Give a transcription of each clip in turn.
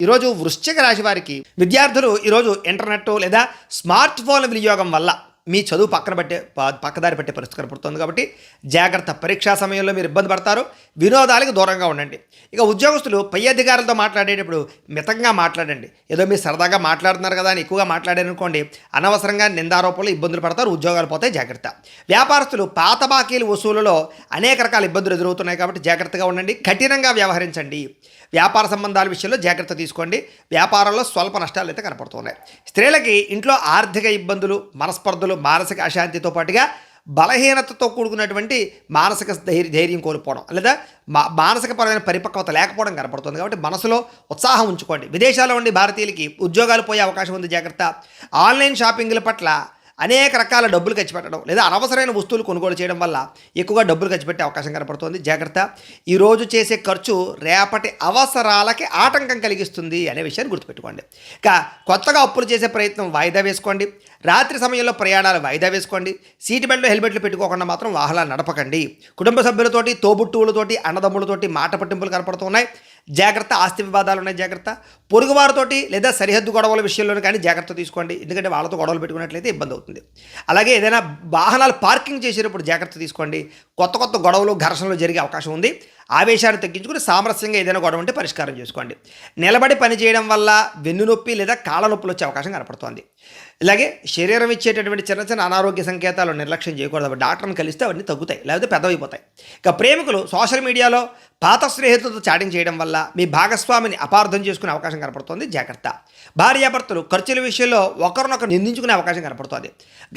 ఈరోజు వృశ్చిక రాశి వారికి విద్యార్థులు ఈరోజు ఇంటర్నెట్ లేదా స్మార్ట్ ఫోన్ వినియోగం వల్ల మీ చదువు పక్కదారి పట్టే పరిస్థితి కనపడుతుంది. కాబట్టి జాగ్రత్త. పరీక్షా సమయంలో మీరు ఇబ్బంది పడతారు. వినోదాలకు దూరంగా ఉండండి. ఇక ఉద్యోగస్తులు పై అధికారులతో మాట్లాడేటప్పుడు మితంగా మాట్లాడండి. ఏదో మీరు సరదాగా మాట్లాడుతున్నారు కదా అని ఎక్కువగా మాట్లాడారనుకోండి, అనవసరంగా నిందారోపణలు ఇబ్బందులు పడతారు, ఉద్యోగాలు పోతాయి. జాగ్రత్త. వ్యాపారస్తులు పాత బాకీల వసూలులో అనేక రకాల ఇబ్బందులు ఎదురవుతున్నాయి కాబట్టి జాగ్రత్తగా ఉండండి. కఠినంగా వ్యవహరించండి. వ్యాపార సంబంధాల విషయంలో జాగ్రత్త తీసుకోండి. వ్యాపారంలో స్వల్ప నష్టాలు అయితే కనపడుతున్నాయి. స్త్రీలకి ఇంట్లో ఆర్థిక ఇబ్బందులు, మనస్పర్ధలు, మానసిక అశాంతితో పాటుగా బలహీనతతో కూడుకున్నటువంటి మానసిక ధైర్యం కోల్పోవడం లేదా మానసికపరమైన పరిపక్వత లేకపోవడం కనపడుతుంది. కాబట్టి మనసులో ఉత్సాహం ఉంచుకోండి. విదేశాల్లో ఉండి భారతీయులకి ఉద్యోగాలు పోయే అవకాశం ఉంది. జాగ్రత్త. ఆన్లైన్ షాపింగ్ల పట్ల అనేక రకాల డబ్బులు ఖర్చు పెట్టడం లేదా అనవసరమైన వస్తువులు కొనుగోలు చేయడం వల్ల ఎక్కువగా డబ్బులు ఖర్చు పెట్టే అవకాశం కనపడుతుంది. జాగ్రత్త. ఈరోజు చేసే ఖర్చు రేపటి అవసరాలకి ఆటంకం కలిగిస్తుంది అనే విషయాన్ని గుర్తుపెట్టుకోండి. ఇక కొత్తగా అప్పులు చేసే ప్రయత్నం వాయిదా వేసుకోండి. రాత్రి సమయంలో ప్రయాణాలు వాయిదా వేసుకోండి. సీట్ బెల్ట్లు, హెల్మెట్లు పెట్టుకోకుండా మాత్రం వాహనాలు నడపకండి. కుటుంబ సభ్యులతోటి, తోబుట్టువులతోటి, అన్నదమ్ములతోటి మాట పట్టింపులు కనపడుతున్నాయి. జాగ్రత్త. ఆస్తి వివాదాలు ఉన్నాయి. జాగ్రత్త. పొరుగువారితోటి లేదా సరిహద్దు గొడవల విషయంలోనే కానీ జాగ్రత్త తీసుకోండి. ఎందుకంటే వాళ్ళతో గొడవలు పెట్టుకున్నట్లయితే ఇబ్బంది అవుతుంది. అలాగే ఏదైనా వాహనాలు పార్కింగ్ చేసేటప్పుడు జాగ్రత్త తీసుకోండి. కొత్త గొడవలు, ఘర్షణలు జరిగే అవకాశం ఉంది. ఆవేశాన్ని తగ్గించుకుని సామరస్యంగా ఏదైనా గొడవ ఉంటే పరిష్కారం చేసుకోండి. నిలబడి పని చేయడం వల్ల వెన్నునొప్పి లేదా కాళ్ళ నొప్పులు వచ్చే అవకాశం కనపడుతోంది. ఇలాగే శరీరం ఇచ్చేటటువంటి చిన్న చిన్న అనారోగ్య సంకేతాలు నిర్లక్ష్యం చేయకూడదు. డాక్టర్ని కలిస్తే అవన్నీ తగ్గుతాయి, లేకపోతే పెద్దవైపోతాయి. ఇక ప్రేమికులు సోషల్ మీడియాలో పాత స్నేహితులతో చాటింగ్ చేయడం వల్ల మీ భాగస్వామిని అపార్థం చేసుకునే అవకాశం కనపడుతుంది. జాగ్రత్త. భార్యాభర్తలు ఖర్చుల విషయంలో ఒకరినొకరు నిందించుకునే అవకాశం కనపడుతుంది.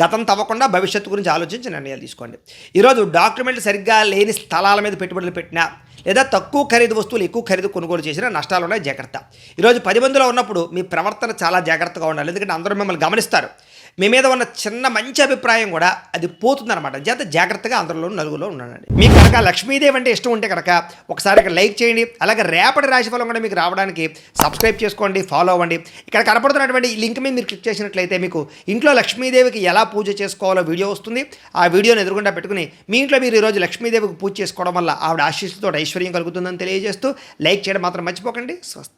గతం తవ్వకుండా భవిష్యత్తు గురించి ఆలోచించి నిర్ణయాలు తీసుకోండి. ఈరోజు డాక్యుమెంట్లు సరిగ్గా లేని స్థలాల మీద పెట్టుబడులు పెట్టినా లేదా తక్కువ ఖరీదు వస్తువులు ఎక్కువ ఖరీదు కొనుగోలు చేసినా నష్టాలు ఉన్నాయి. జాగ్రత్త. ఈరోజు 10 మందిలో ఉన్నప్పుడు మీ ప్రవర్తన చాలా జాగ్రత్తగా ఉండాలి. ఎందుకంటే అందరూ మిమ్మల్ని గమనిస్తారు. మీ మీద ఉన్న చిన్న మంచి అభిప్రాయం కూడా అది పోతుందన్నమాట. జాగ్రత్తగా అందరిలో నలుగురిలో ఉండండి. మీకు కనుక లక్ష్మీదేవి అంటే ఇష్టం ఉంటే కనుక ఒకసారి ఇక్కడ లైక్ చేయండి. అలాగే రేపటి రాశిఫలం కూడా మీకు రావడానికి సబ్స్క్రైబ్ చేసుకోండి, ఫాలో అవ్వండి. ఇక్కడ కనపడుతున్నటువంటి ఈ లింక్ మీద మీరు క్లిక్ చేసినట్లయితే మీకు ఇంట్లో లక్ష్మీదేవికి ఎలా పూజ చేసుకోవాలో వీడియో వస్తుంది. ఆ వీడియోని ఎదురుగుండా పెట్టుకుని మీ ఇంట్లో మీరు ఈరోజు లక్ష్మీదేవికి పూజ చేసుకోవడం వల్ల ఆవిడ ఆశీస్సుతో ఐశ్వర్యం కలుగుతుందని తెలియజేస్తూ లైక్ చేయడం మాత్రం మర్చిపోకండి. స్వస్తి.